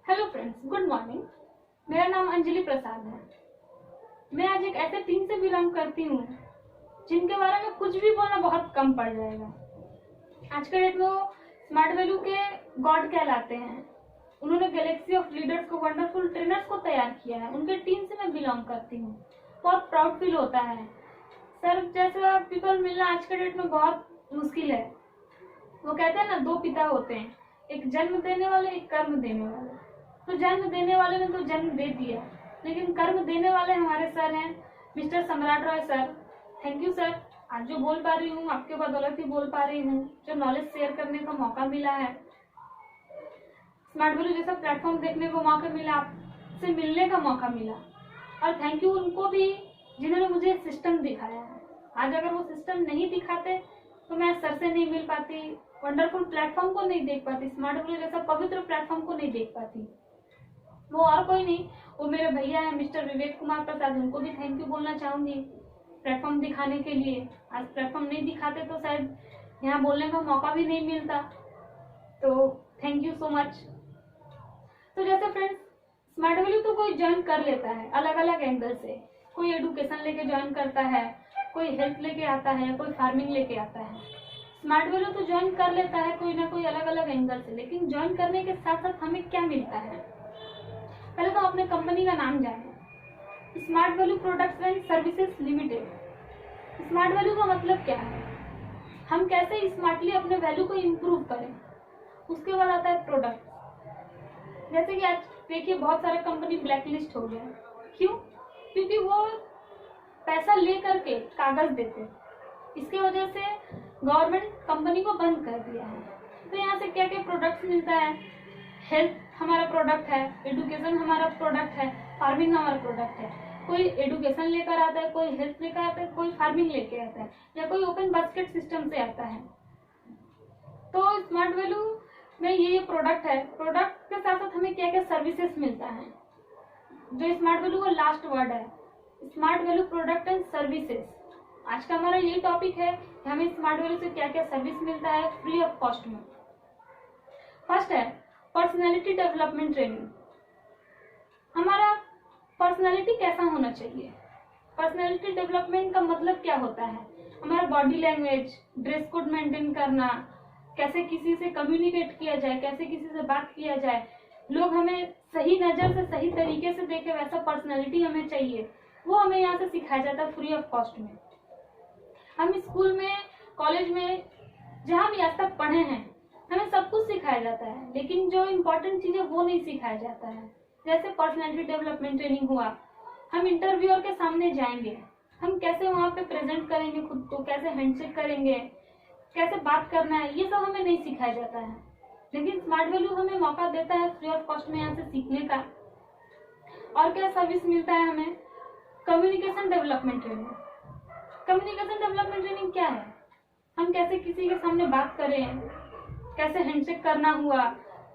Hello friends, good morning. मेरा नाम अंजलि प्रसाद है। मैं आज एक ऐसे टीम से बिलोंग करती हूँ जिनके बारे में कुछ भी बोलना बहुत कम पड़ जाएगा। आज के डेट में वो स्मार्ट वैल्यू के गॉड कहलाते हैं। उन्होंने गैलेक्सी ऑफ लीडर्स को, वंडरफुल ट्रेनर्स को तैयार किया है। उनके टीम से मैं बिलोंग करती हूँ। बहुत प्राउड फील होता है। सर जैसा पीपल मिलना आज के डेट में बहुत मुश्किल है। वो कहते हैं ना, दो पिता होते हैं, एक जन्म देने वाले, एक कर्म देने वाले। तो जन्म देने वाले ने तो जन्म दे दिया, लेकिन कर्म देने वाले हमारे सर हैं मिस्टर सम्राट Roy sir. Thank you sir. आज जो बोल पा रही हूँ आपके बदौलत ही बोल पा रही हूँ। जो नॉलेज शेयर करने का मौका मिला है, स्मार्ट वैल्यू जैसा प्लेटफॉर्म देखने को मौका मिला, आपसे मिलने का मौका मिला। और थैंक यू उनको भी जिन्होंने मुझे सिस्टम दिखाया है। आज अगर वो सिस्टम नहीं दिखाते तो मैं सर से नहीं मिल पाती, वंडरफुल प्लेटफॉर्म को नहीं देख पाती, स्मार्ट वैल्यू जैसा पवित्र प्लेटफॉर्म को नहीं देख पाती। वो और कोई नहीं, वो मेरे भैया हैं मिस्टर विवेक कुमार प्रसाद। उनको भी थैंक यू बोलना चाहूंगी प्लेटफॉर्म दिखाने के लिए। आज प्लेटफॉर्म नहीं दिखाते तो शायद यहाँ बोलने का मौका भी नहीं मिलता। तो थैंक यू सो मच। तो जैसे फ्रेंड्स, स्मार्ट वैल्यू तो कोई ज्वाइन कर लेता है अलग अलग एंगल से। कोई एडुकेशन लेके ज्वाइन करता है, कोई हेल्थ लेके आता है, कोई फार्मिंग लेके आता है। स्मार्ट वैल्यू तो ज्वाइन कर लेता है कोई ना कोई अलग अलग एंगल से, लेकिन ज्वाइन करने के साथ साथ हमें क्या मिलता है? पहले तो अपने कंपनी का नाम जाने, smart value products and services limited. Smart value का मतलब क्या है? हम कैसे स्मार्टली अपने वैल्यू को इम्प्रूव करें। उसके बाद आता है प्रोडक्ट। जैसे कि आज देखिए बहुत सारे कंपनी ब्लैक लिस्ट हो गए। क्यों? क्योंकि वो पैसा ले करके कागज देते, इसके वजह से गवर्नमेंट कंपनी को बंद कर दिया है। तो यहाँ से क्या क्या प्रोडक्ट्स मिलता है? हेल्थ हमारा प्रोडक्ट है, एडुकेशन हमारा प्रोडक्ट है, फार्मिंग हमारा प्रोडक्ट है। कोई एडुकेशन लेकर आता है, कोई हेल्थ लेकर आता है, कोई फार्मिंग लेके आता है, या कोई ओपन बास्केट सिस्टम से आता है। तो स्मार्ट वैल्यू में ये प्रोडक्ट है। प्रोडक्ट के साथ साथ हमें क्या क्या सर्विसेज मिलता है, जो स्मार्ट वैल्यू का लास्ट वर्ड है, smart value product and services. आज का हमारा यही टॉपिक है कि हमें स्मार्ट वैल्यू से क्या क्या सर्विस मिलता है फ्री ऑफ कॉस्ट में। फर्स्ट है पर्सनैलिटी डेवलपमेंट ट्रेनिंग। हमारा पर्सनैलिटी कैसा होना चाहिए? पर्सनैलिटी डेवलपमेंट का मतलब क्या होता है? हमारा body language, dress code maintain करना, कैसे किसी से कम्युनिकेट किया जाए, कैसे किसी से बात किया जाए, लोग हमें सही नजर से सही तरीके से देखे, वैसा पर्सनैलिटी हमें चाहिए। वो हमें यहाँ से सिखाया जाता है फ्री ऑफ कॉस्ट में। हम स्कूल में, कॉलेज में, जहाँ भी आज तक पढ़े हैं, हमें सब कुछ सिखाया जाता है, लेकिन जो इम्पोर्टेंट चीज है वो नहीं सिखाया जाता है। जैसे पर्सनैलिटी डेवलपमेंट ट्रेनिंग हुआ, हम इंटरव्यूअर के सामने जाएंगे, हम कैसे वहाँ पे प्रेजेंट करेंगे खुद को, कैसे हैंडशेक करेंगे, कैसे बात करना है, ये सब हमें नहीं सिखाया जाता है। लेकिन स्मार्ट वैल्यू हमें मौका देता है फ्री ऑफ कॉस्ट में यहाँ से सीखने का। और क्या सर्विस मिलता है हमें? Communication development training. Communication development training क्या है? हम कैसे किसी के सामने बात करें, कैसे हैंडशेक करना हुआ,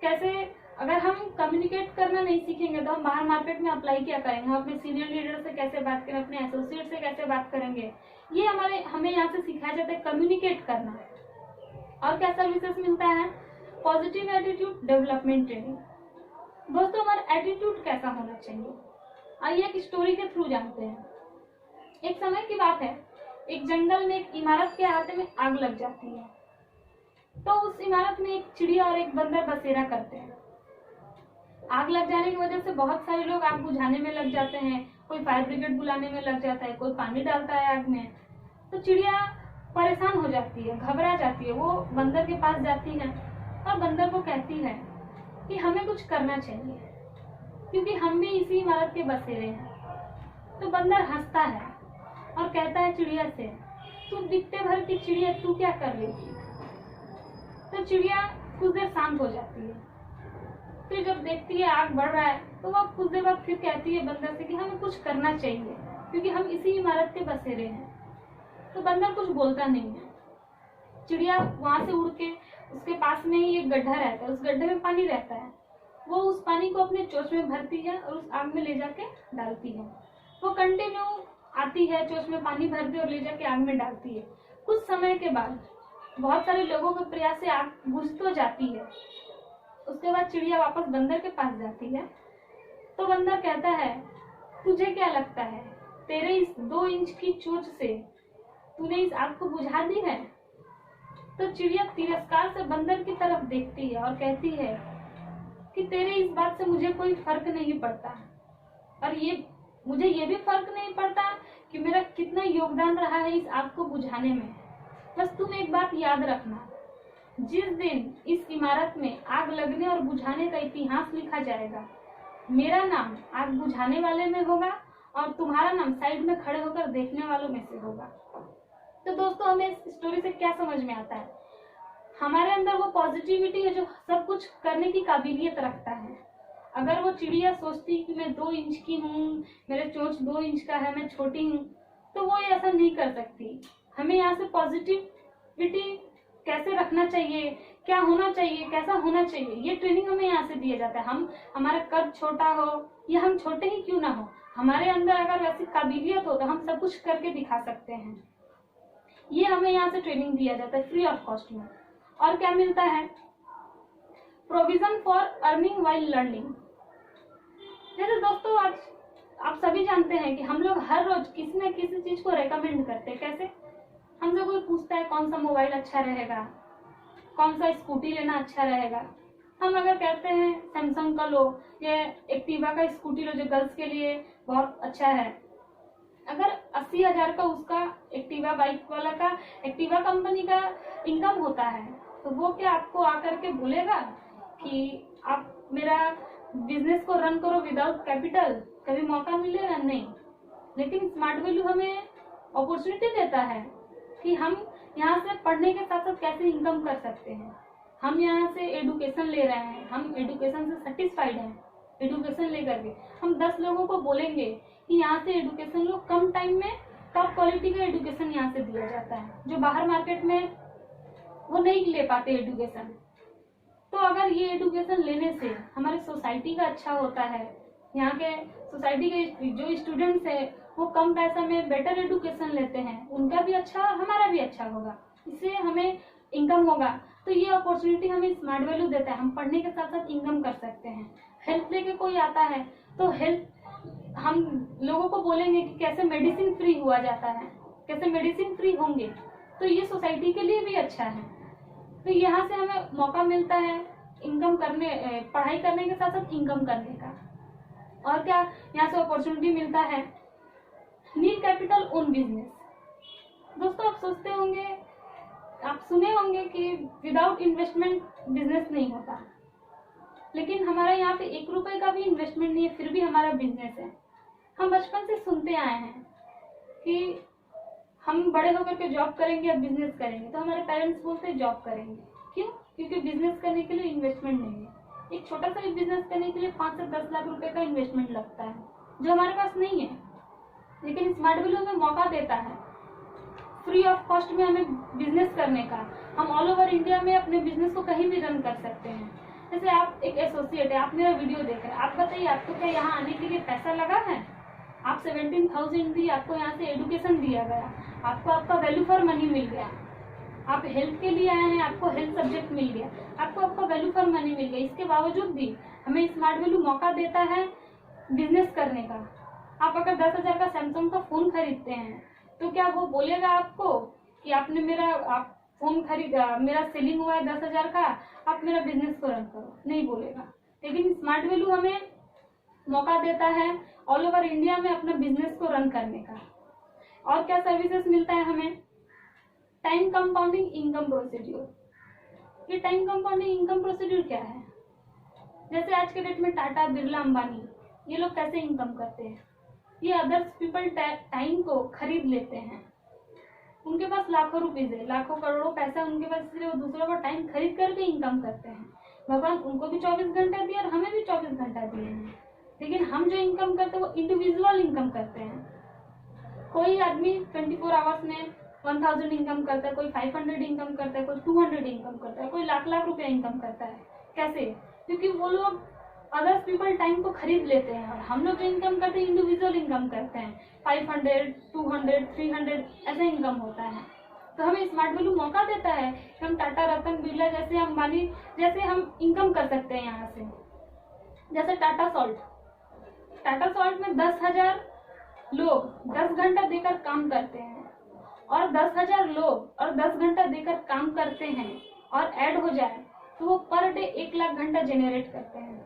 कैसे, अगर हम कम्युनिकेट करना नहीं सीखेंगे तो हम बाहर मार्केट में अप्लाई क्या करेंगे? हम अपने सीनियर लीडर से कैसे बात करें, अपने एसोसिएट से कैसे बात करेंगे? ये हमें यहाँ से सिखाया जाता है कम्युनिकेट करना। और क्या सर्विसेज मिलता है? Positive attitude development training. दोस्तों, हमारा एटीट्यूड कैसा होना चाहिए, आइए एक स्टोरी के थ्रू जानते हैं। एक समय की बात है, एक जंगल में एक इमारत के अहाते में आग लग जाती है। तो उस इमारत में एक चिड़िया और एक बंदर बसेरा करते हैं। आग लग जाने की वजह से बहुत सारे लोग आग बुझाने में लग जाते हैं, कोई फायर ब्रिगेड बुलाने में लग जाता है, कोई पानी डालता है आग में। तो चिड़िया परेशान हो जाती है, घबरा जाती है। वो बंदर के पास जाती है और बंदर को कहती है कि हमें कुछ करना चाहिए, क्योंकि हम भी इसी इमारत के बसेरे हैं। तो बंदर हंसता है और कहता है चिड़िया से, तू दिखते भर की चिड़िया, तू क्या कर रही थी? तो चिड़िया कुछ देर शांत हो जाती है। फिर जब देखती है आग बढ़ रहा है, तो वह कुछ देर बाद फिर कहती है बंदर से कि हमें कुछ करना चाहिए, क्योंकि हम इसी इमारत के बसेरे हैं। तो बंदर कुछ बोलता नहीं है। चिड़िया वहां से उड़ के, उसके पास में ही एक गड्ढा रहता है, उस गड्ढे में पानी रहता है। वो उस पानी को अपने चोंच में भरती है और उस आग में ले जाके डालती है। वो कंटिन्यू आती है, चोंच में पानी भरती है और ले जाके आग में डालती है। कुछ समय के बाद बहुत सारे लोगों के प्रयास से आग बुझ तो जाती है, उसके बाद चिड़िया वापस बंदर के पास जाती है। तो बंदर कहता है, तुझे क्या लगता है तेरे इस 2 इंच की चोंच से तूने इस आग को बुझा दी है? तो चिड़िया तिरस्कार से बंदर की तरफ देखती है और कहती है कि तेरे इस बात से मुझे कोई फर्क नहीं पड़ता, और मुझे ये भी फर्क नहीं पड़ता कि मेरा कितना योगदान रहा है इस आग को बुझाने में। बस तुम एक बात याद रखना, जिस दिन इस इमारत में आग लगने और बुझाने का इतिहास लिखा जाएगा, मेरा नाम आग बुझाने वाले में होगा और तुम्हारा नाम साइड में खड़े होकर देखने वालों में से होगा। तो दोस्तों, हमें इस स्टोरी से क्या समझ में आता है? हमारे अंदर वो पॉजिटिविटी है जो सब कुछ करने की काबिलियत रखता है। अगर वो चिड़िया सोचती कि मैं 2 इंच की हूँ, मेरे चोंच 2 इंच का है, मैं छोटी हूँ, तो वो ऐसा नहीं कर सकती। हमें यहाँ से पॉजिटिविटी कैसे रखना चाहिए, क्या होना चाहिए, कैसा होना चाहिए, ये ट्रेनिंग हमें यहाँ से दिया जाता है। हमारा कद छोटा हो या हम छोटे ही क्यों ना हो, हमारे अंदर अगर वैसी काबिलियत हो तो हम सब कुछ करके दिखा सकते हैं। ये हमें यहाँ से ट्रेनिंग दिया जाता है फ्री ऑफ कॉस्ट में। और क्या मिलता है? Provision for earning while learning. जैसे दोस्तों, आज आप सभी जानते हैं कि हम लोग हर रोज किसी न किसी चीज को रेकमेंड करते हैं। कैसे? हमसे कोई पूछता है कौन सा मोबाइल अच्छा रहेगा, कौन सा स्कूटी लेना अच्छा रहेगा। हम अगर कहते हैं सैमसंग का लो, या एक्टिवा का स्कूटी लो जो गर्ल्स के लिए बहुत अच्छा है, अगर 80,000 का उसका एक्टिवा बाइक वाला का एक्टिवा कंपनी का इनकम होता है, तो वो क्या आपको आकर के बोलेगा कि आप मेरा बिजनेस को रन करो विदाउट कैपिटल? कभी मौका मिलेगा? नहीं। लेकिन स्मार्ट वैल्यू हमें अपॉर्चुनिटी देता है कि हम यहाँ से पढ़ने के साथ साथ कैसे इनकम कर सकते हैं। हम यहाँ से एडुकेशन ले रहे हैं, हम एडुकेशन से सेटिस्फाइड हैं। एडुकेशन लेकर के हम 10 लोगों को बोलेंगे कि यहाँ से एडुकेशन लो, कम टाइम में टॉप क्वालिटी का एडुकेशन यहाँ से दिया जाता है, जो बाहर मार्केट में वो नहीं ले पाते एडुकेशन। तो अगर ये एडुकेशन लेने से हमारी सोसाइटी का अच्छा होता है, यहाँ के सोसाइटी के जो स्टूडेंट्स है वो कम पैसा में बेटर एडुकेशन लेते हैं, उनका भी अच्छा और हमारा भी अच्छा होगा, इससे हमें इनकम होगा। तो ये अपॉर्चुनिटी हमें स्मार्ट वैल्यू देता है, हम पढ़ने के साथ साथ इनकम कर सकते हैं। हेल्थ लेके कोई आता है तो हेल्थ हम लोगों को बोलेंगे कि कैसे मेडिसिन फ्री हुआ जाता है, कैसे मेडिसिन फ्री होंगे, तो ये सोसाइटी के लिए भी अच्छा है। तो यहाँ से हमें मौका मिलता है इनकम करने, पढ़ाई करने के साथ साथ इनकम करने का। और क्या यहाँ से अपॉर्चुनिटी मिलता है? Need capital own business. दोस्तों, आप सोचते होंगे, आप सुने होंगे कि विदाउट इन्वेस्टमेंट बिजनेस नहीं होता, लेकिन हमारा यहाँ पे 1 रुपए का भी इन्वेस्टमेंट नहीं है, फिर भी हमारा बिजनेस है। हम बचपन से सुनते आए हैं कि हम बड़े होकर के जॉब करेंगे या बिजनेस करेंगे, तो हमारे पेरेंट्स बोलते हैं जॉब करेंगे। क्यों? क्योंकि बिजनेस करने के लिए इन्वेस्टमेंट नहीं है। एक छोटा सा बिजनेस करने के लिए 5 से 10 लाख रुपए का इन्वेस्टमेंट लगता है, जो हमारे पास नहीं है। लेकिन स्मार्ट वैल्यू हमें मौका देता है फ्री ऑफ कॉस्ट में हमें बिजनेस करने का। हम ऑल ओवर इंडिया में अपने बिजनेस को कहीं भी रन कर सकते हैं। जैसे आप एक एसोसिएट है, आप मेरा वीडियो देख रहे हैं, आप बताइए आपको क्या यहाँ आने के लिए पैसा लगा है? आप 17,000 दी, आपको यहाँ से एडुकेशन दिया गया, आपको आपका वैल्यू फॉर मनी मिल गया। आप हेल्थ के लिए आए हैं, आपको हेल्थ सब्जेक्ट मिल गया, आपको आपका वैल्यू फॉर मनी मिल गया। इसके बावजूद भी हमें स्मार्ट वैल्यू मौका देता है बिजनेस करने का। आप अगर 10,000 का सैमसंग का फोन खरीदते हैं, तो क्या वो बोलेगा आपको कि आपने आप फोन खरीदा, मेरा सेलिंग हुआ है 10,000 का, आप मेरा बिजनेस को रन करो? नहीं बोलेगा। लेकिन स्मार्ट वैल्यू हमें मौका देता है ऑल ओवर इंडिया में अपना बिजनेस को रन करने का। और क्या सर्विसेज मिलता है हमें? Time compounding income procedure. ये टाइम कंपाउंडिंग इनकम प्रोसीड्यूर क्या है? जैसे आज के डेट में टाटा, बिरला, अंबानी, ये लोग कैसे इनकम करते हैं? ये अदर्स पीपल टाइम को खरीद लेते हैं। उनके पास लाखों रुपीज है, लाखों करोड़ों पैसा उनके पास, इसलिए वो दूसरों का टाइम खरीद करके इनकम करते हैं। भगवान उनको भी 24 घंटा दिए और हमें भी 24 घंटा दिए हैं, लेकिन हम जो इनकम करते हैं वो इंडिविजुअल इनकम करते हैं। कोई आदमी 24 आवर्स में 1000 इनकम करता है, कोई 500 इनकम करता है, कोई 200 इनकम करता है, कोई लाख रुपया इनकम करता है। कैसे? क्योंकि वो लोग अदर्स पीपल टाइम को खरीद लेते हैं, और हम लोग जो इनकम करते हैं इंडिविजुअल इनकम करते हैं। 500, 200, 300 ऐसा इनकम होता है। तो हमें स्मार्ट वैल्यू मौका देता है कि हम टाटा, रतन, बिरला जैसे अंबानी जैसे हम इनकम कर सकते हैं यहाँ से। जैसे टाटा सॉल्ट में 10,000 लोग 10 घंटा देकर काम करते हैं, और 10,000 लोग और 10 घंटा देकर काम करते हैं और ऐड हो जाए तो वो पर डे 1 लाख घंटा जनरेट करते हैं।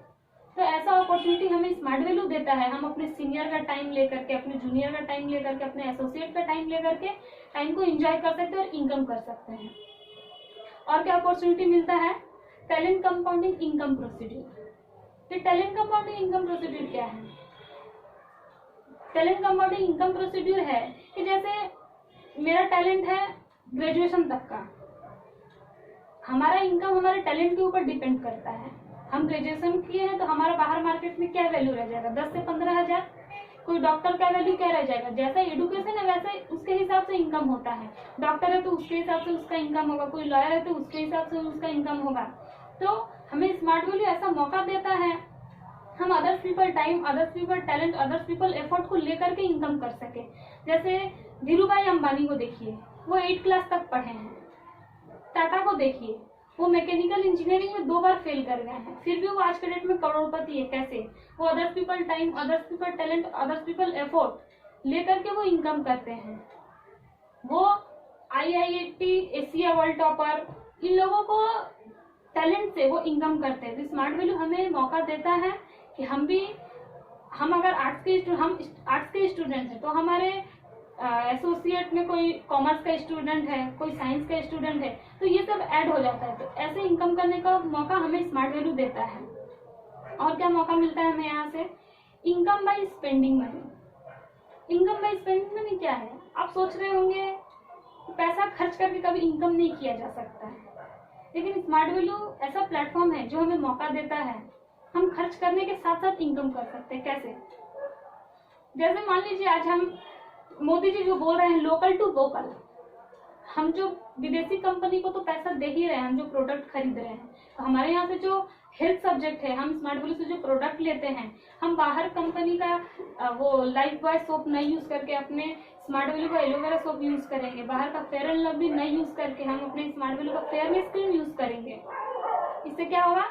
तो ऐसा अपॉर्चुनिटी हमें स्मार्ट वैल्यू देता है। हम अपने सीनियर का टाइम लेकर के, अपने जूनियर का टाइम लेकर के, अपने एसोसिएट का टाइम लेकर के टाइम को एंजॉय कर सकते हैं और इनकम कर सकते हैं। और क्या अपॉर्चुनिटी मिलता है? Talent compounding income procedure. तो टैलेंट कंपाउंडिंग इनकम प्रोसीड्यूर क्या है? टैलेंट कंपाउंडिंग इनकम प्रोसीड्यूर है कि जैसे मेरा टैलेंट है ग्रेजुएशन तक का, हमारा इनकम हमारे टैलेंट के ऊपर डिपेंड करता है। हम ग्रेजुएशन किए हैं तो हमारा बाहर मार्केट में क्या वैल्यू रह जाएगा? 10 से 15,000। कोई डॉक्टर का वैल्यू क्या रह जाएगा? जैसा एजुकेशन है वैसे उसके हिसाब से इनकम होता है। डॉक्टर है तो उसके हिसाब से उसका इनकम होगा, कोई लॉयर है तो उसके हिसाब से उसका इनकम होगा। तो हमें स्मार्ट वैल्यू ऐसा मौका देता है हम others people time, others people talent, others people effort को लेकर के इनकम कर सके। जैसे धीरू भाई अंबानी को देखिए, वो 8 क्लास तक पढ़े हैं। टाटा को देखिए, वो मैकेनिकल इंजीनियरिंग में 2 बार फेल कर गए हैं, फिर भी वो आज के डेट में करोड़पति है। कैसे? वो others people time, others people talent, others people effort लेकर के वो इनकम करते हैं। वो IIT एशिया वर्ल्ड टॉपर, इन लोगों को टैलेंट से वो इनकम करते हैं। तो स्मार्ट वैल्यू हमें मौका देता है कि हम अगर आर्ट्स के स्टूडेंट हैं तो हमारे एसोसिएट में कोई कॉमर्स का स्टूडेंट है, कोई साइंस का स्टूडेंट है, तो ये सब ऐड हो जाता है। तो ऐसे इनकम करने का मौका हमें स्मार्ट वैल्यू देता है। और क्या मौका मिलता है हमें यहाँ से? Income by spending money. Income by spending money क्या है? आप सोच रहे होंगे पैसा खर्च करके कभी इनकम नहीं किया जा सकता है, लेकिन स्मार्ट वैल्यू ऐसा प्लेटफॉर्म है जो हमें मौका देता है हम खर्च करने के साथ साथ इनकम कर सकते हैं। कैसे? जैसे मान लीजिए आज हम मोदी जी जो बोल रहे हैं लोकल टू वोकल, हम जो विदेशी कंपनी को तो पैसा दे ही रहे हैं, हम जो प्रोडक्ट खरीद रहे हैं। तो हमारे यहाँ से जो हेल्थ सब्जेक्ट है, हम स्मार्ट वैल्यू से जो प्रोडक्ट लेते हैं, हम बाहर कंपनी का वो लाइफ बॉय सोप नहीं यूज करके अपने स्मार्ट वैल्यू का एलोवेरा सोप यूज करेंगे। बाहर का फेयर एंड लवली नहीं यूज करके हम अपने स्मार्ट वैल्यू का फेयरनेस क्रीम यूज करेंगे। इससे क्या होगा?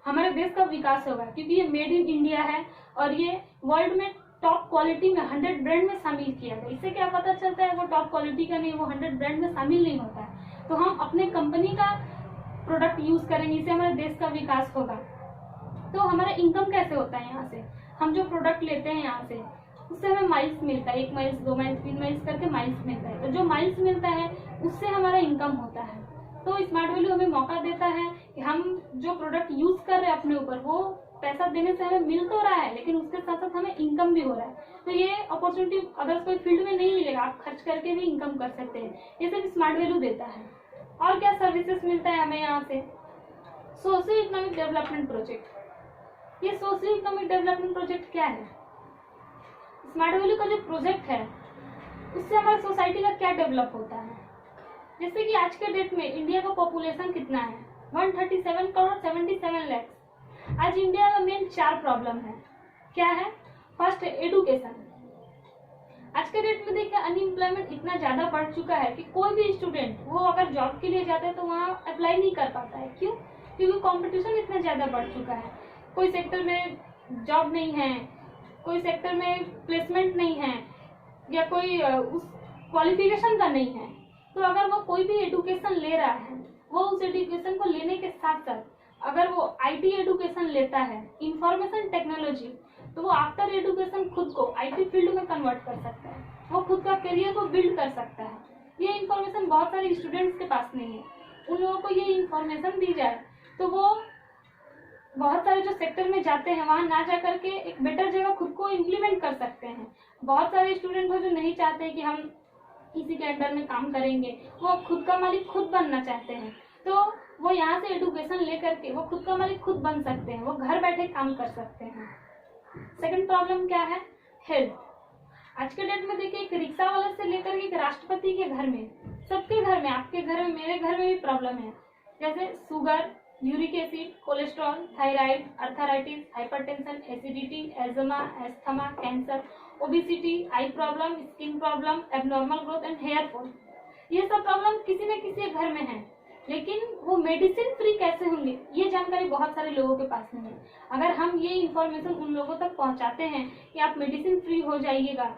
हमारे देश का विकास होगा, क्योंकि ये मेड इन इंडिया है और ये वर्ल्ड में टॉप क्वालिटी में 100 ब्रांड में शामिल किया गया। इससे क्या पता चलता है? वो टॉप क्वालिटी का नहीं, वो 100 ब्रांड में शामिल नहीं होता है। तो हम अपने कंपनी का प्रोडक्ट यूज करेंगे, इससे हमारे देश का विकास होगा। तो हमारा इनकम कैसे होता है? यहाँ से हम जो प्रोडक्ट लेते हैं यहाँ से, उससे हमें माइल्स मिलता है। 1 माइल्स, 2 माइल्स, 3 माइल्स करके माइल्स मिलता है। तो जो माइल्स मिलता है उससे हमारा इनकम होता है। तो स्मार्ट वैल्यू हमें मौका देता है कि हम जो प्रोडक्ट यूज कर रहे हैं अपने ऊपर, वो पैसा देने से हमें मिल तो रहा है, लेकिन उसके साथ साथ हमें इनकम भी हो रहा है। तो ये अपॉर्चुनिटी अगर कोई फील्ड में नहीं मिलेगा, आप खर्च करके भी इनकम कर सकते हैं। ये सब स्मार्ट वैल्यू देता है। और क्या सर्विसेज मिलता है हमें यहाँ से? Social economic development project. ये सोशल इकोनॉमिक डेवलपमेंट प्रोजेक्ट क्या है? स्मार्ट वैल्यू का जो प्रोजेक्ट है उससे हमारी सोसाइटी का क्या डेवलप होता है? जैसे कि आज के डेट में इंडिया का पॉपुलेशन कितना है? 137 करोड़ 77 लाख। आज इंडिया में मेन 4 प्रॉब्लम है। क्या है? फर्स्ट है एडुकेशन। आज के डेट में देखिए अनएम्प्लॉयमेंट इतना ज्यादा बढ़ चुका है कि कोई भी स्टूडेंट वो अगर जॉब के लिए जाता है तो वहाँ अप्लाई नहीं कर पाता है। क्यों? क्योंकि कंपटीशन इतना ज्यादा बढ़ चुका है। कोई सेक्टर में जॉब नहीं है, कोई सेक्टर में प्लेसमेंट नहीं है, या कोई उस क्वालिफिकेशन का नहीं है। तो अगर वो कोई भी एडुकेशन ले रहा है, वो उस एडुकेशन को लेने के साथ साथ अगर वो IT एडुकेशन लेता है, इंफॉर्मेशन टेक्नोलॉजी, तो वो आफ्टर एडुकेशन खुद को IT फील्ड में कन्वर्ट कर सकता है। वो खुद का करियर को बिल्ड कर सकता है। ये इंफॉर्मेशन बहुत सारे स्टूडेंट्स के पास नहीं है। उन लोगों को ये इंफॉर्मेशन दी जाए तो वो बहुत सारे जो सेक्टर में जाते हैं वहां ना जा करके एक बेटर जगह खुद को इम्प्लीमेंट कर सकते हैं। बहुत सारे स्टूडेंट हो जो नहीं चाहते कि हम किसी के अंडर में काम करेंगे, वो खुद का मालिक खुद बनना चाहते हैं। तो वो यहाँ से एडुकेशन लेकर के वो खुद का मालिक खुद बन सकते हैं, वो घर बैठे काम कर सकते हैं। सेकंड प्रॉब्लम क्या है? हेल्थ। आज के डेट में देखिए एक रिक्शा वाले से लेकर के एक राष्ट्रपति के घर में, सबके घर में, आपके घर में, मेरे घर में भी प्रॉब्लम है। जैसे sugar, uric acid, cholesterol, thyroid, arthritis, hypertension, acidity, eczema, asthma, cancer, obesity, eye problem, skin problem, abnormal growth and hair fall. ये सब प्रॉब्लम किसी न किसी घर में है, लेकिन वो मेडिसिन फ्री कैसे होंगे ये जानकारी बहुत सारे लोगों के पास नहीं है। अगर हम ये इन्फॉर्मेशन उन लोगों तक पहुंचाते हैं कि आप मेडिसिन फ्री हो जाइएगा,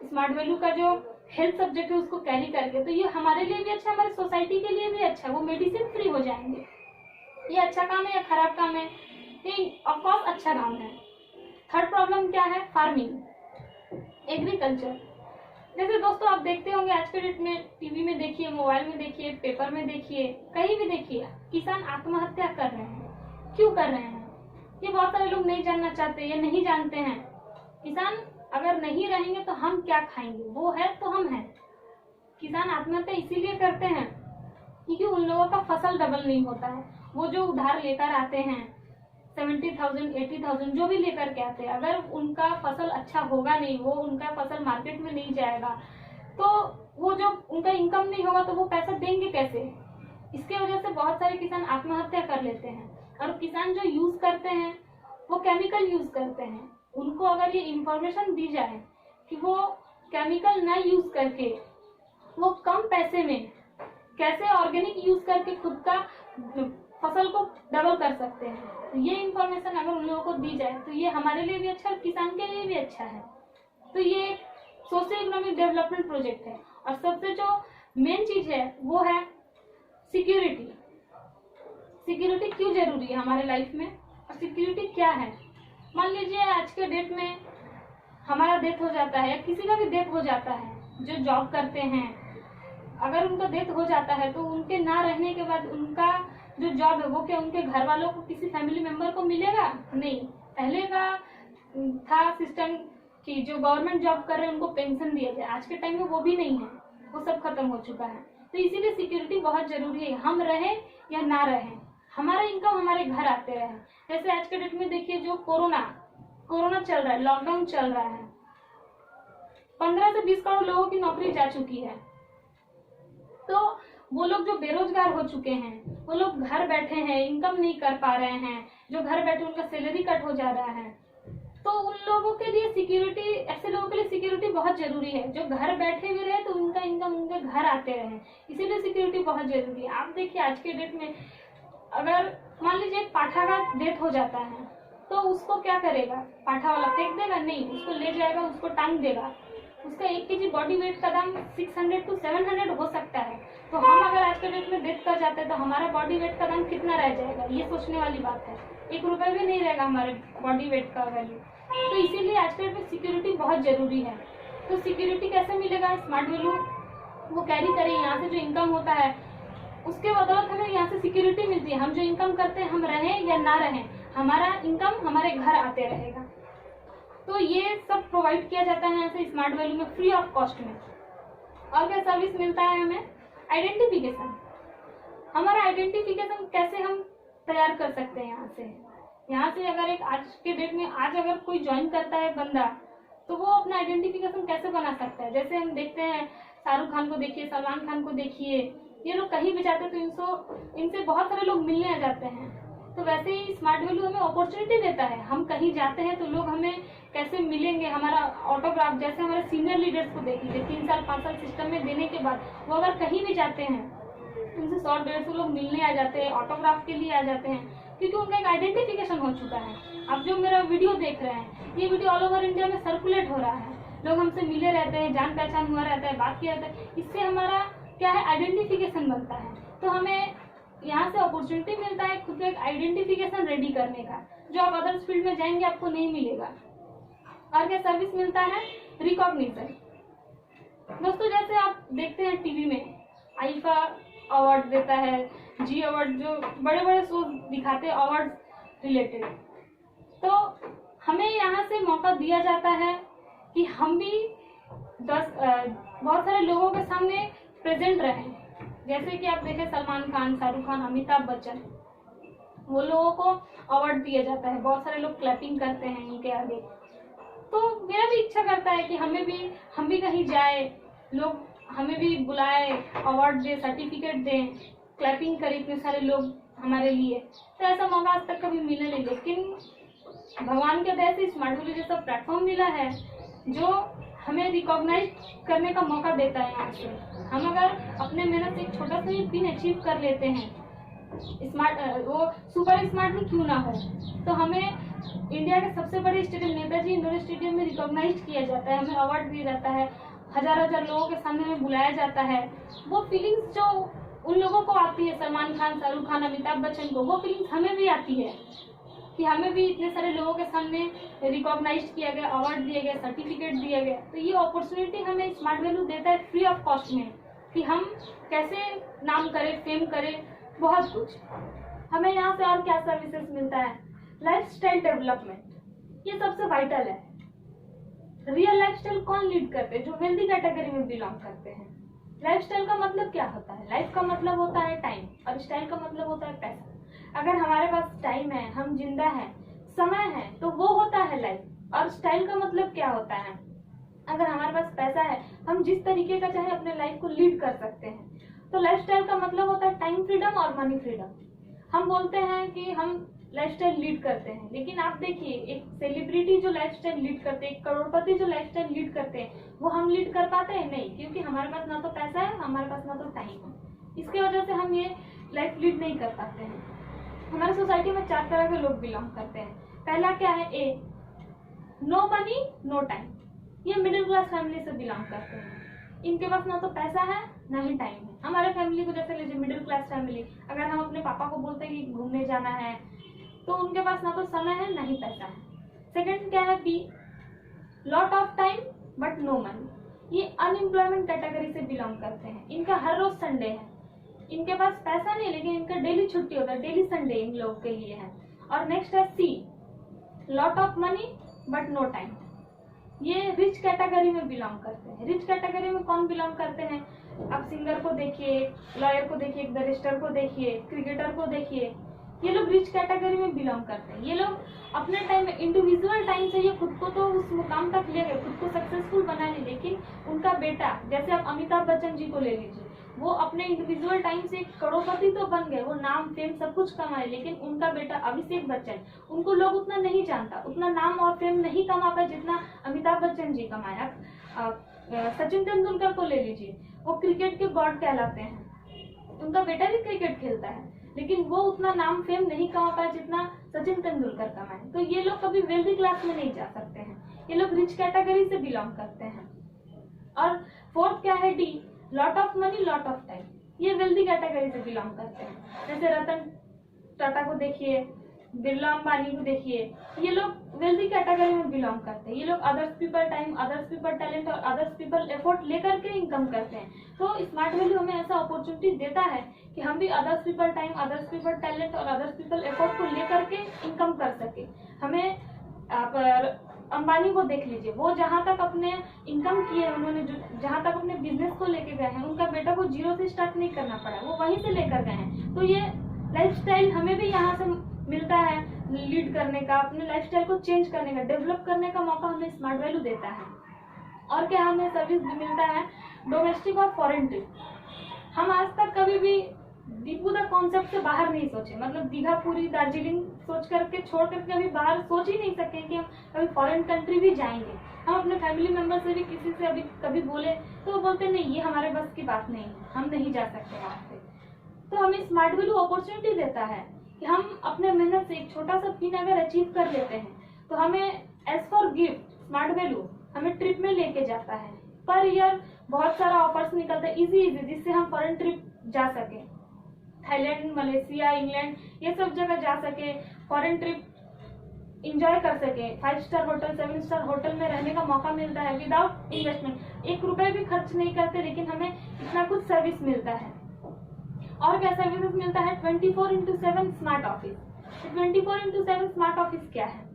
स्मार्ट वैल्यू का जो हेल्थ सब्जेक्ट है उसको कैरी करके, तो ये हमारे लिए भी अच्छा है, हमारी सोसाइटी के लिए भी अच्छा है, वो मेडिसिन फ्री हो जाएंगे। ये अच्छा काम है या खराब काम है? ये ऑफकोर्स अच्छा काम है। थर्ड प्रॉब्लम क्या है? Farming, agriculture. जैसे दोस्तों आप देखते होंगे आज के डेट में, टीवी में देखिए, मोबाइल में देखिए, पेपर में देखिए, कहीं भी देखिए, किसान आत्महत्या कर रहे हैं। क्यों कर रहे हैं? ये बहुत सारे लोग नहीं जानना चाहते या नहीं जानते हैं। किसान अगर नहीं रहेंगे तो हम क्या खाएंगे? वो है तो हम हैं। किसान आत्महत्या इसीलिए करते हैं क्योंकि उन लोगों का फसल डबल नहीं होता है। वो जो उधार लेकर आते हैं 70,000 80,000 जो भी लेकर के आते हैं, अगर उनका फसल अच्छा होगा नहीं, वो उनका फसल मार्केट में नहीं जाएगा, तो वो जो उनका इनकम नहीं होगा तो वो पैसा देंगे कैसे? इसके वजह से बहुत सारे किसान आत्महत्या कर लेते हैं। और किसान जो यूज करते हैं वो केमिकल यूज करते हैं। उनको अगर ये इंफॉर्मेशन दी जाए कि वो केमिकल ना यूज करके वो कम पैसे में कैसे ऑर्गेनिक यूज करके खुद का फसल को डबल कर सकते हैं, तो ये इंफॉर्मेशन अगर उन लोगों को दी जाए तो ये हमारे लिए भी अच्छा है, किसान के लिए भी अच्छा है। तो ये सोशियो इकोनॉमिक डेवलपमेंट प्रोजेक्ट है। और सबसे जो मेन चीज है वो है सिक्योरिटी। सिक्योरिटी क्यों जरूरी है हमारे लाइफ में, और सिक्योरिटी क्या है? मान लीजिए आज के डेट में हमारा डेथ हो जाता है, किसी का भी डेथ हो जाता है, जो जॉब करते हैं, अगर उनका डेथ हो जाता है तो उनके ना रहने के बाद उनका जो जॉब है वो क्या उनके घर वालों को, किसी फैमिली मेंबर को मिलेगा? नहीं। पहले का था सिस्टम कि जो गवर्नमेंट जॉब कर रहे हैं उनको पेंशन दिया जाए, आज के टाइम में वो भी नहीं है, वो सब खत्म हो चुका है। तो इसीलिए सिक्योरिटी बहुत जरूरी है, हम रहें या ना रहें, हमारा इनकम हमारे घर आते रहे। जैसे आज के डेट में देखिए जो कोरोना चल रहा है, लॉकडाउन चल रहा है, 15 से 20 करोड़ लोगों की नौकरी जा चुकी है। तो वो लोग जो बेरोजगार हो चुके हैं, वो लोग घर बैठे हैं, इनकम नहीं कर पा रहे हैं, जो घर बैठे उनका सैलरी कट हो जा रहा है, तो उन लोगों के लिए सिक्योरिटी, ऐसे लोगों के लिए सिक्योरिटी बहुत जरूरी है। जो घर बैठे हुए रहे तो उनका इनकम उनके घर आते रहे, इसीलिए सिक्योरिटी बहुत जरूरी है। आप देखिए आज के डेट में अगर मान लीजिए एक पाठा का डेथ हो जाता है तो उसको क्या करेगा? पाठा वाला फेंक देगा? नहीं, उसको ले जाएगा, उसको टांग देगा। उसका 1 kg बॉडी वेट का दाम 600 to 700 हो सकता है। तो हम अगर आज के डेट में डेथ कर जाते हैं तो हमारा बॉडी वेट का दाम कितना रह जाएगा? ये सोचने वाली बात है। 1 रुपए भी नहीं रहेगा हमारे बॉडी वेट का वैल्यू। तो इसीलिए आज के डेट में सिक्योरिटी बहुत जरूरी है। तो सिक्योरिटी कैसे मिलेगा? स्मार्ट वैल्यू वो कैरी करे, यहाँ से जो इनकम होता है उसके बदौलत हमें यहाँ से सिक्योरिटी मिलती है। हम जो इनकम करते हैं, हम रहें या ना रहें, हमारा इनकम हमारे घर आते रहेगा। तो ये सब प्रोवाइड किया जाता है यहाँ से स्मार्ट वैल्यू में, फ्री ऑफ कॉस्ट में। और क्या सर्विस मिलता है हमें? आइडेंटिफिकेशन। हमारा आइडेंटिफिकेशन कैसे हम तैयार कर सकते हैं यहाँ से अगर एक आज के डेट में आज अगर कोई ज्वाइन करता है बंदा, तो वो अपना आइडेंटिफिकेशन कैसे बना सकता है? जैसे हम देखते हैं शाहरुख खान को देखिए, सलमान खान को देखिए, ये लोग कहीं भी जाते हैं तो इनसे बहुत सारे लोग मिलने आ जाते हैं। तो वैसे ही स्मार्ट वैल्यू हमें अपॉर्चुनिटी देता है। हम कहीं जाते हैं तो लोग हमें कैसे मिलेंगे, हमारा ऑटोग्राफ, जैसे हमारे सीनियर लीडर्स को देख लीजिए, 3 साल 5 साल सिस्टम में देने के बाद वो अगर कहीं भी जाते हैं उनसे 100-150 लोग मिलने आ जाते हैं, ऑटोग्राफ के लिए आ जाते हैं, क्योंकि उनका एक आइडेंटिफिकेशन हो चुका है। अब जो मेरा वीडियो देख रहे हैं, ये वीडियो ऑल ओवर इंडिया में सर्कुलेट हो रहा है, लोग हमसे मिले रहते हैं, जान पहचान हुआ रहता है, बात किया रहता है, इससे हमारा क्या है? आइडेंटिफिकेशन बनता है। तो हमें यहाँ से अपॉर्चुनिटी मिलता है खुद का एक आइडेंटिफिकेशन रेडी करने का, जो आप अदर्स फील्ड में जाएंगे आपको नहीं मिलेगा। और क्या सर्विस मिलता है? रिकॉग्निशन। दोस्तों जैसे आप देखते हैं टीवी में आईफा अवार्ड देता है, जी अवार्ड, जो बड़े बड़े शो दिखाते हैं अवार्ड रिलेटेड, तो हमें यहाँ से मौका दिया जाता है कि हम भी बहुत सारे लोगों के सामने प्रेजेंट रहें। जैसे कि आप देखें सलमान खान, शाहरुख खान, अमिताभ बच्चन, वो लोगों को अवार्ड दिया जाता है, बहुत सारे लोग क्लैपिंग करते हैं उनके आगे। तो मेरा भी इच्छा करता है कि हम भी कहीं जाए, लोग हमें भी बुलाए, अवार्ड दे, सर्टिफिकेट दें, क्लैपिंग करें इतने सारे लोग हमारे लिए। तो ऐसा मौका आज तक कभी मिला नहीं, लेकिन भगवान के दया से स्मार्ट वैल्यू जैसा प्लेटफॉर्म मिला है जो हमें रिकॉग्नाइज करने का मौका देता है यहाँ से। हम अगर अपने मेहनत से एक छोटा सा भी पिन अचीव कर लेते हैं, स्मार्ट वो सुपर स्मार्ट ही क्यों ना हो, तो हमें इंडिया के सबसे बड़े स्टेडियम नेताजी इंडोर स्टेडियम में रिकॉग्नाइज किया जाता है, हमें अवार्ड दिया जाता है, हजार हजार लोगों के सामने में बुलाया जाता है। वो फीलिंग्स जो उन लोगों को आती है, सलमान खान, शाहरुख खान, अमिताभ बच्चन को, वो फीलिंग्स हमें भी आती है कि हमें भी इतने सारे लोगों के सामने रिकॉग्नाइज किया गया, अवार्ड दिए गए, सर्टिफिकेट दिए गए। तो ये अपॉर्चुनिटी हमें स्मार्ट वैल्यू देता है फ्री ऑफ कॉस्ट में, कि हम कैसे नाम करें, फेम करें, बहुत कुछ। हमें यहाँ से और क्या सर्विसेज मिलता है? लाइफस्टाइल डेवलपमेंट, ये सबसे वाइटल है। रियल लाइफस्टाइल कौन लीड करते हैं? जो वेल्दी कैटेगरी में बिलोंग करते हैं। लाइफस्टाइल का मतलब क्या होता है? लाइफ का मतलब होता है टाइम, और स्टाइल का मतलब होता है पैसा। अगर हमारे पास टाइम है, हम जिंदा हैं, समय है, तो वो होता है लाइफ। और स्टाइल का मतलब क्या होता है? अगर हमारे पास पैसा है, हम जिस तरीके का चाहे अपने लाइफ को लीड कर सकते हैं। तो लाइफस्टाइल का मतलब होता है टाइम फ्रीडम और मनी फ्रीडम। हम बोलते हैं कि हम लाइफस्टाइल लीड करते हैं, लेकिन आप देखिए, एक सेलिब्रिटी जो लाइफस्टाइल लीड करते हैं, एक करोड़पति जो लाइफस्टाइल लीड करते हैं, वो हम लीड कर पाते हैं? नहीं, क्योंकि हमारे पास ना तो पैसा है, हमारे पास ना तो टाइम है। इसके वजह से हम ये लाइफ लीड नहीं कर पाते हैं। हमारे सोसाइटी में 4 तरह के लोग बिलोंग करते हैं। पहला क्या है? ए, नो मनी नो टाइम। ये मिडिल क्लास फैमिली से बिलोंग करते हैं। इनके पास ना तो पैसा है, ना ही टाइम है। हमारे फैमिली को जैसे लीजिए, मिडिल क्लास फैमिली, अगर हम अपने पापा को बोलते हैं कि घूमने जाना है, तो उनके पास ना तो समय है, ना ही पैसा है। सेकंड क्या है? B, lot of time but no money. ये अनएम्प्लॉयमेंट कैटेगरी से बिलोंग करते हैं। इनका हर रोज संडे है। इनके पास पैसा नहीं, लेकिन इनका डेली छुट्टी होता है, डेली संडे इन लोगों के लिए है। और नेक्स्ट है C, lot of money but no time. ये रिच कैटेगरी में बिलोंग करते हैं। रिच कैटेगरी में कौन बिलोंग करते हैं? आप सिंगर को देखिए, लॉयर को देखिए, बैरिस्टर को देखिए, क्रिकेटर को देखिए, ये लोग रिच कैटेगरी में बिलोंग करते हैं। ये लोग अपने टाइम में, इंडिविजुअल टाइम से ये खुद को तो उस मुकाम तक ले गए, खुद को सक्सेसफुल बना ली। लेकिन उनका बेटा, जैसे आप अमिताभ बच्चन जी को ले लीजिए, वो अपने इंडिविजुअल टाइम से करोड़पति तो बन गए, वो नाम फेम सब कुछ कमाए, लेकिन उनका बेटा अभिषेक बच्चन, उनको लोग उतना नहीं जानता, उतना नाम और फेम नहीं कमा पाए जितना अमिताभ बच्चन जी कमाया। सचिन तेंदुलकर को ले लीजिए, वो क्रिकेट के गॉड कहलाते हैं। उनका बेटा भी क्रिकेट खेलता है, लेकिन वो उतना नाम फेम नहीं कमा पाया जितना सचिन तेंदुलकर कमाए। तो ये लोग कभी वेल्दी क्लास में नहीं जा सकते हैं, ये लोग रिच कैटेगरी से बिलोंग करते हैं। और फोर्थ क्या है? D, lot of money lot of time. ये वेल्दी कैटेगरी से बिलोंग करते हैं। जैसे रतन टाटा को देखिए, बिरला अंबानी को देखिए, ये लोग वेल्दी कैटेगरी में बिलोंग करते हैं। ये लोग others people time, others people talent और अदर्स पीपल एफर्ट लेकर के इनकम करते हैं। तो स्मार्ट वैल्यू हमें ऐसा अपॉर्चुनिटी देता है कि हम भी others people time, others people talent और अदर्स पीपल एफर्ट को लेकर के इनकम कर सके। हमें आप अंबानी को देख लीजिए, वो जहाँ तक अपने इनकम किए, उन्होंने जहाँ तक अपने बिजनेस को लेके गए हैं, उनका बेटा को जीरो से स्टार्ट नहीं करना पड़ा, वो वहीं से लेकर गए हैं। तो ये लाइफस्टाइल हमें भी यहाँ से मिलता है लीड करने का, अपने लाइफस्टाइल को चेंज करने का, डेवलप करने का मौका हमें स्मार्ट वैल्यू देता है। और क्या हमें सर्विस भी मिलता है? डोमेस्टिक और फॉरेन ट्रिप। हम आज तक कभी भी दीपू द कॉन्सेप्ट से बाहर नहीं सोचे, मतलब दीघा, पुरी, दार्जिलिंग सोच करके छोड़ करके कभी बाहर सोच ही नहीं सकते कि हम कभी फॉरेन कंट्री भी जाएंगे। हम अपने फैमिली मेंबर से भी किसी से अभी कभी बोले तो वो बोलते नहीं, ये हमारे बस की बात नहीं है, हम नहीं जा सकते वहाँ पे। तो हमें स्मार्ट वैल्यू अपॉर्चुनिटी देता है कि हम अपने मेहनत से एक छोटा सा पिन अगर अचीव कर लेते हैं, तो हमें as for gift smart value हमें ट्रिप में लेके जाता है। पर ईयर बहुत सारा ऑफर्स निकलता है इजी जिससे हम फॉरेन ट्रिप जा सके, थाईलैंड, मलेशिया, इंग्लैंड, ये सब जगह जा सके, फॉरेन ट्रिप इंजॉय कर सके, 5 स्टार होटल, 7 स्टार होटल में रहने का मौका मिलता है विदाउट इन्वेस्टमेंट। 1 रुपए भी खर्च नहीं करते, लेकिन हमें इतना कुछ सर्विस मिलता है। और क्या सर्विसेज मिलता है? 24/7 स्मार्ट ऑफिस। 24/7 स्मार्ट ऑफिस क्या है?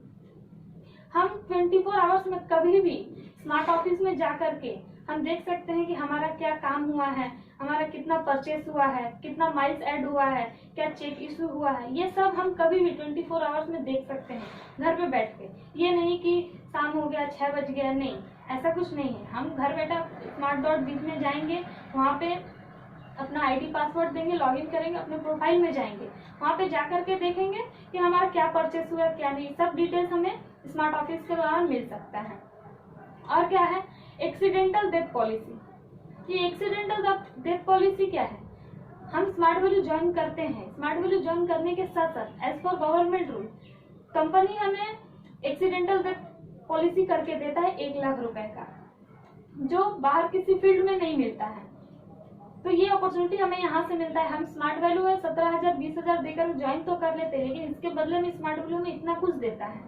हम 24 आवर्स में कभी भी स्मार्ट ऑफिस में जा करके हम देख सकते हैं कि हमारा क्या काम हुआ है, हमारा कितना परचेस हुआ है, कितना माइल्स ऐड हुआ है, क्या चेक इशू हुआ है, ये सब हम कभी भी 24 आवर्स में देख सकते हैं घर पे बैठ के। ये नहीं कि शाम हो गया, 6 बज गया, नहीं, ऐसा कुछ नहीं है। हम घर बैठा smart.biz में जाएंगे, वहाँ पे अपना आईडी पासवर्ड देंगे, लॉगिन करेंगे, अपने प्रोफाइल में जाएंगे, वहाँ पे जाकर के देखेंगे कि हमारा क्या परचेस हुआ, क्या नहीं, सब डिटेल्स हमें स्मार्ट ऑफिस के दौरान मिल सकता है। और क्या है? Accidental death policy. ये एक्सीडेंटल डेथ पॉलिसी क्या है? हम स्मार्ट वैल्यू ज्वाइन करते हैं, स्मार्ट वैल्यू ज्वाइन करने के साथ साथ एज पर गवर्नमेंट रूल कंपनी हमें एक्सीडेंटल डेथ पॉलिसी करके देता है 1 लाख रुपए का, जो बाहर किसी फील्ड में नहीं मिलता है। तो ये अपॉर्चुनिटी हमें यहाँ से मिलता है। हम स्मार्ट वैल्यू में 17,000 20,000 देकर ज्वाइन तो कर लेते हैं, लेकिन इसके बदले में स्मार्ट वैल्यू में इतना कुछ देता है।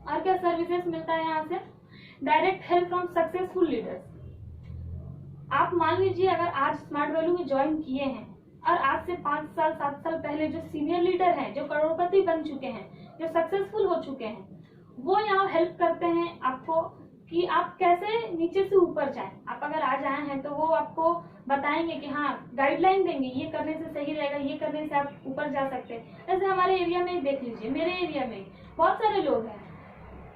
और क्या सर्विसेज मिलता है यहाँ से? Direct help from successful leaders. आप मान लीजिए अगर आज स्मार्ट वैल्यू में ज्वाइन किए हैं और आज से 5 साल 7 साल पहले जो सीनियर लीडर हैं, जो करोड़पति बन चुके हैं, जो सक्सेसफुल हो चुके हैं, वो यहाँ हेल्प करते हैं आपको कि आप कैसे नीचे से ऊपर जाएं। आप अगर आज आए हैं तो वो आपको बताएंगे कि हाँ, गाइडलाइन देंगे, ये करने से सही रहेगा, ये करने से आप ऊपर जा सकते हैं। जैसे हमारे एरिया में देख लीजिए, मेरे एरिया में बहुत सारे लोग हैं,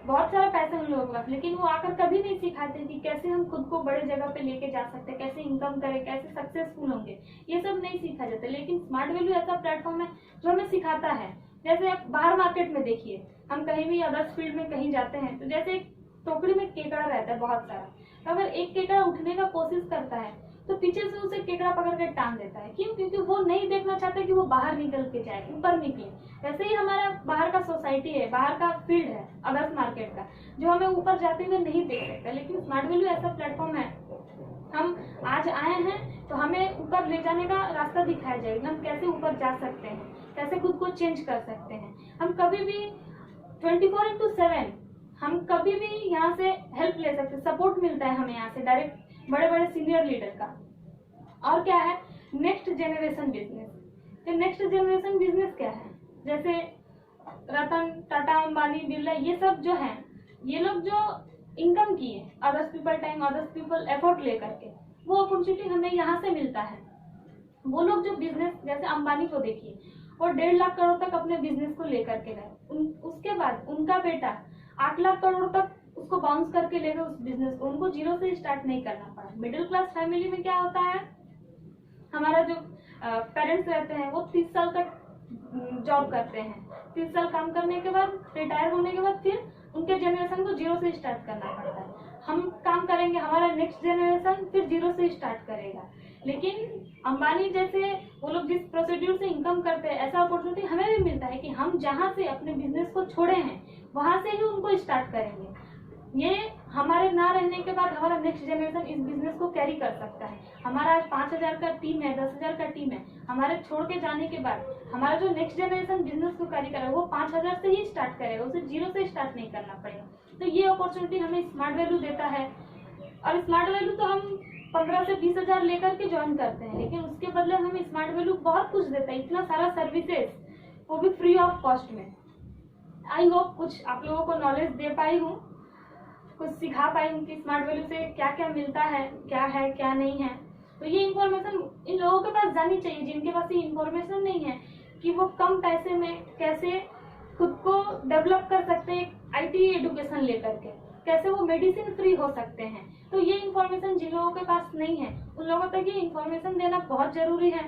बहुत सारा पैसा उन लोगों के पास, लेकिन वो आकर कभी नहीं सिखाते कि कैसे हम खुद को बड़े जगह पे लेके जा सकते हैं, कैसे इनकम करें, कैसे सक्सेसफुल होंगे, ये सब नहीं सीखा जाता। लेकिन स्मार्ट वैल्यू ऐसा प्लेटफॉर्म है जो हमें सिखाता है। जैसे आप बाहर मार्केट में देखिए, हम कहीं भी अदर्स फील्ड में कहीं जाते हैं तो जैसे एक टोकरी में केकड़ा रहता है बहुत सारा, तो अगर एक केकड़ा उठने का कोशिश करता है तो पीछे से उसे केकड़ा पकड़ के टांग देता है। क्यों? क्योंकि वो नहीं देखना चाहता कि वो बाहर निकल के जाए, ऊपर निकले। वैसे ही हमारा बाहर का सोसाइटी है, बाहर का फील्ड है अदर्स मार्केट का, जो हमें ऊपर जाते हुए नहीं देख सकता। लेकिन स्मार्ट वैल्यू ऐसा प्लेटफॉर्म है, हम आज आए हैं तो हमें ऊपर ले जाने का रास्ता दिखाया जाएगा, हम कैसे ऊपर जा सकते हैं, कैसे खुद को चेंज कर सकते हैं। हम कभी भी 24/7 हम कभी भी यहाँ से हेल्प ले सकते हैं, सपोर्ट मिलता है हमें यहाँ से डायरेक्ट बड़े बड़े सीनियर लीडर का। और क्या है? Next generation business. तो नेक्स्ट जनरेशन बिजनेस क्या है? जैसे रतन टाटा, अंबानी, बिरला, ये सब जो हैं, ये लोग जो इनकम किए others people time, others people effort लेकर के, वो अपॉर्चुनिटी हमें यहाँ से मिलता है। वो लोग जो बिजनेस, जैसे अंबानी को देखिए, वो 1.5 लाख करोड़ तक अपने बिजनेस को लेकर के गए। उसके बाद उनका बेटा 8 लाख करोड़ तक उसको बाउंस करके ले गए उस बिजनेस को। उनको जीरो से स्टार्ट नहीं करना पड़ा। मिडिल क्लास फैमिली में क्या होता है, हमारा जो पेरेंट्स रहते हैं वो 30 साल तक जॉब करते हैं, 30 साल काम करने के बाद रिटायर होने के बाद फिर उनके जनरेशन को जीरो से स्टार्ट करना पड़ता है। हम काम करेंगे, हमारा नेक्स्ट जनरेशन फिर जीरो से स्टार्ट करेगा। लेकिन अंबानी जैसे वो लोग जिस प्रोसीड्यूर से इनकम करते हैं, ऐसा अपॉर्चुनिटी हमें भी मिलता है कि हम जहाँ से अपने बिजनेस को छोड़े हैं वहां से ही उनको स्टार्ट करेंगे। ये हमारे ना रहने के बाद हमारा नेक्स्ट जनरेशन इस बिजनेस को कैरी कर सकता है। हमारा आज 5,000 का टीम है, 10,000 का टीम है, हमारे छोड़ के जाने के बाद हमारा जो नेक्स्ट जनरेशन बिजनेस को कैरी करेगा वो 5,000 से ही स्टार्ट करेगा, उसे जीरो से स्टार्ट नहीं करना पड़ेगा। तो ये अपॉर्चुनिटी हमें स्मार्ट वैल्यू देता है। और स्मार्ट वैल्यू तो हम 15 से 20,000 लेकर के ज्वाइन करते हैं, लेकिन उसके बदले हमें स्मार्ट वैल्यू बहुत कुछ देता है, इतना सारा सर्विसेज, वो भी फ्री ऑफ कॉस्ट में। आई होप कुछ आप लोगों को नॉलेज दे पाई हूँ, कुछ सिखा पाई हूँ कि स्मार्ट वैल्यू से क्या क्या मिलता है क्या नहीं है। तो ये इन्फॉर्मेशन इन लोगों के पास जानी चाहिए जिनके पास ये इन्फॉर्मेशन नहीं है कि वो कम पैसे में कैसे खुद को डेवलप कर सकते हैं, IT एडुकेशन लेकर के कैसे वो मेडिसिन फ्री हो सकते हैं। तो ये इन्फॉर्मेशन जिन लोगों के पास नहीं है उन लोगों तक ये इन्फॉर्मेशन देना बहुत जरूरी है।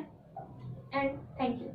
And thank you.